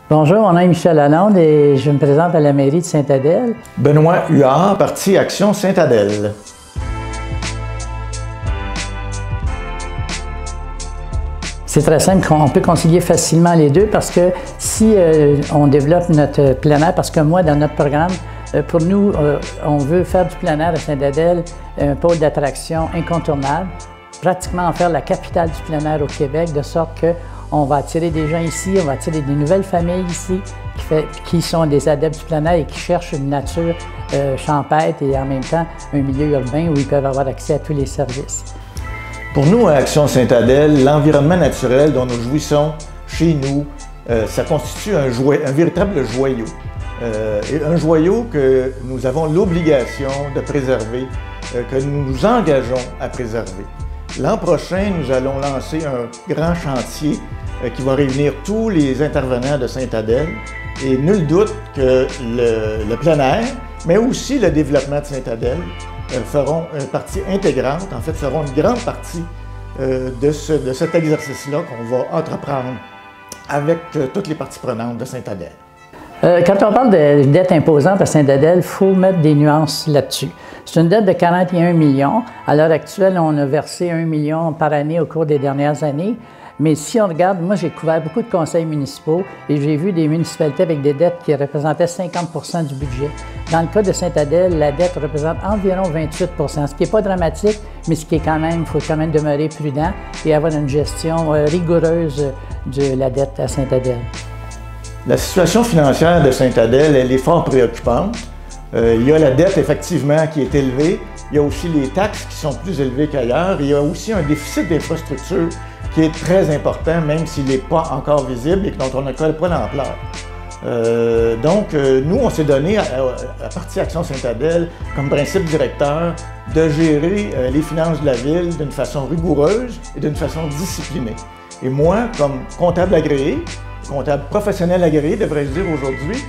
Bonjour, mon nom est Michel Lalonde et je me présente à la mairie de Sainte-Adèle. Benoît Huard, Parti Action Sainte-Adèle. C'est très simple, on peut concilier facilement les deux parce que si on développe notre plein air, parce que moi, dans notre programme, pour nous, on veut faire du plein air à Sainte-Adèle un pôle d'attraction incontournable, pratiquement en faire la capitale du plein air au Québec, de sorte qu'on va attirer des gens ici, on va attirer des nouvelles familles ici qui sont des adeptes du plein air et qui cherchent une nature champêtre et en même temps un milieu urbain où ils peuvent avoir accès à tous les services. Pour nous, à Action Sainte-Adèle, l'environnement naturel dont nous jouissons chez nous, ça constitue un véritable joyau. Et un joyau que nous avons l'obligation de préserver, que nous nous engageons à préserver. L'an prochain, nous allons lancer un grand chantier qui va réunir tous les intervenants de Sainte-Adèle. Et nul doute que le plein air, mais aussi le développement de Sainte-Adèle, feront une partie intégrante, en fait, seront une grande partie de cet exercice-là qu'on va entreprendre avec toutes les parties prenantes de Sainte-Adèle. Quand on parle de dette imposante à Sainte-Adèle, il faut mettre des nuances là-dessus. C'est une dette de 41 millions. À l'heure actuelle, on a versé 1 million par année au cours des dernières années. Mais si on regarde, moi j'ai couvert beaucoup de conseils municipaux et j'ai vu des municipalités avec des dettes qui représentaient 50% du budget. Dans le cas de Sainte-Adèle, la dette représente environ 28%, ce qui n'est pas dramatique, mais ce qui est quand même, il faut quand même demeurer prudent et avoir une gestion rigoureuse de la dette à Sainte-Adèle. La situation financière de Sainte-Adèle, elle est fort préoccupante. Il y a la dette, effectivement, qui est élevée. Il y a aussi les taxes qui sont plus élevées qu'ailleurs. Il y a aussi un déficit d'infrastructure qui est très important, même s'il n'est pas encore visible et dont on ne colle pas l'ampleur. Donc, nous, on s'est donné, à Parti Action Sainte-Adèle, comme principe directeur, de gérer les finances de la ville d'une façon rigoureuse et d'une façon disciplinée. Et moi, comme comptable agréé, comptable professionnel agréé, devrais-je dire aujourd'hui,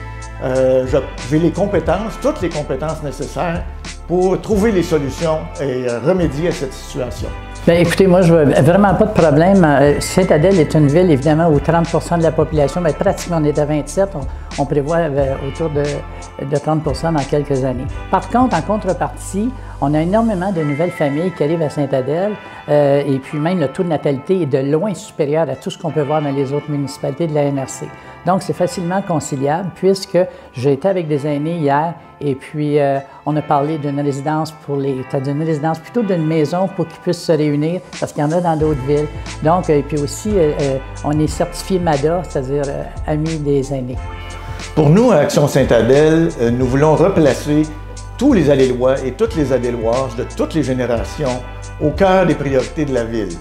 j'ai les compétences, toutes les compétences nécessaires pour trouver les solutions et remédier à cette situation. Bien, écoutez, moi, je veux vraiment pas de problème. Sainte-Adèle est une ville, évidemment, où 30% de la population, bien, pratiquement, on est à 27, on prévoit autour de 30% dans quelques années. Par contre, en contrepartie, on a énormément de nouvelles familles qui arrivent à Sainte-Adèle et puis même le taux de natalité est de loin supérieur à tout ce qu'on peut voir dans les autres municipalités de la MRC. Donc, c'est facilement conciliable puisque j'ai été avec des aînés hier et puis on a parlé d'une résidence plutôt d'une maison pour qu'ils puissent se réunir parce qu'il y en a dans d'autres villes. Donc, et puis aussi, on est certifié MADA, c'est-à-dire Amis des aînés. Pour nous, à Action Sainte-Adèle, nous voulons replacer tous les Adélois et toutes les Adéloises de toutes les générations au cœur des priorités de la ville.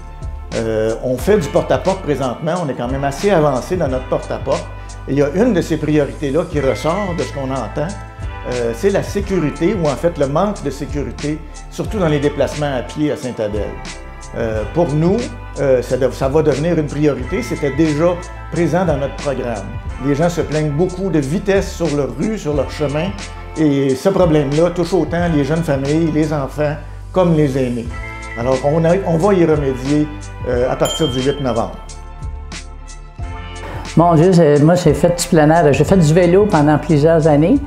On fait du porte-à-porte présentement, on est quand même assez avancé dans notre porte-à-porte. Et il y a une de ces priorités-là qui ressort de ce qu'on entend, c'est la sécurité, ou en fait le manque de sécurité, surtout dans les déplacements à pied à Sainte-Adèle. Pour nous, ça va devenir une priorité, c'était déjà présent dans notre programme. Les gens se plaignent beaucoup de vitesse sur leur rue, sur leur chemin, et ce problème-là touche autant les jeunes familles, les enfants, comme les aînés. Alors, on va y remédier à partir du 8 novembre. Mon Dieu, moi, j'ai fait du plein air. J'ai fait du vélo pendant plusieurs années,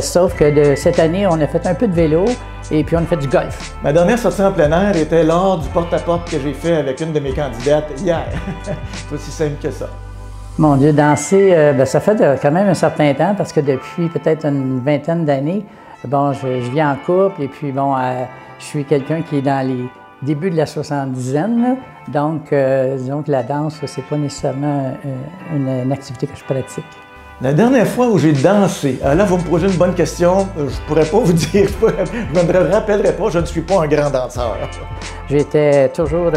sauf que cette année, on a fait un peu de vélo et puis on a fait du golf. Ma dernière sortie en plein air était lors du porte-à-porte que j'ai fait avec une de mes candidates hier. C'est aussi simple que ça. Mon Dieu, danser, ça fait quand même un certain temps parce que depuis peut-être une vingtaine d'années, bon, je vis en couple et puis bon, je suis quelqu'un qui est dans les débuts de la soixantisaine, donc disons que la danse, c'est pas nécessairement une activité que je pratique. La dernière fois où j'ai dansé, là vous me posez une bonne question, je pourrais pas vous dire, je ne me rappellerai pas, je ne suis pas un grand danseur. J'étais toujours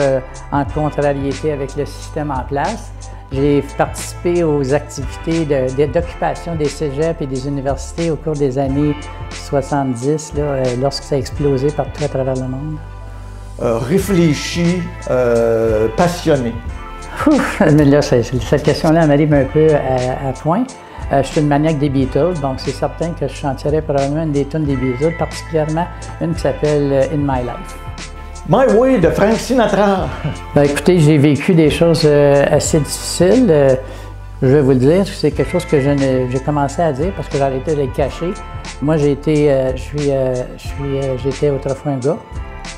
en contrariété avec le système en place. J'ai participé aux activités d'occupation des cégeps et des universités au cours des années 70, lorsque ça a explosé partout à travers le monde. Réfléchi, passionné. Ouf, mais là, cette question-là m'arrive un peu à point. Je suis une maniaque des Beatles, donc c'est certain que je chanterais probablement une des tunes des Beatles, particulièrement une qui s'appelle In My Life. My Way de Frank Sinatra. Ben, écoutez, j'ai vécu des choses assez difficiles. Je vais vous le dire, c'est quelque chose que j'ai commencé à dire parce que j'ai arrêté de le cacher. Moi, j'étais autrefois un gars,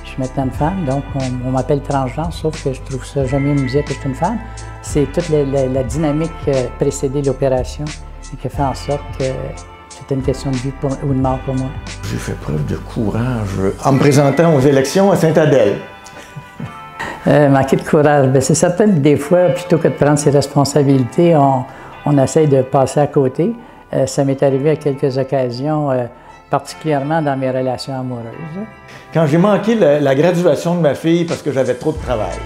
je suis maintenant une femme, donc on m'appelle transgenre, sauf que je trouve ça jamais mieux me dire que je suis une femme. C'est toute la dynamique précédée l'opération et qui fait en sorte que c'était une question de vie ou de mort pour moi. J'ai fait preuve de courage en me présentant aux élections à Sainte-Adèle. Manquer de courage, c'est certain que des fois, plutôt que de prendre ses responsabilités, on essaye de passer à côté. Ça m'est arrivé à quelques occasions, particulièrement dans mes relations amoureuses. Quand j'ai manqué la graduation de ma fille parce que j'avais trop de travail.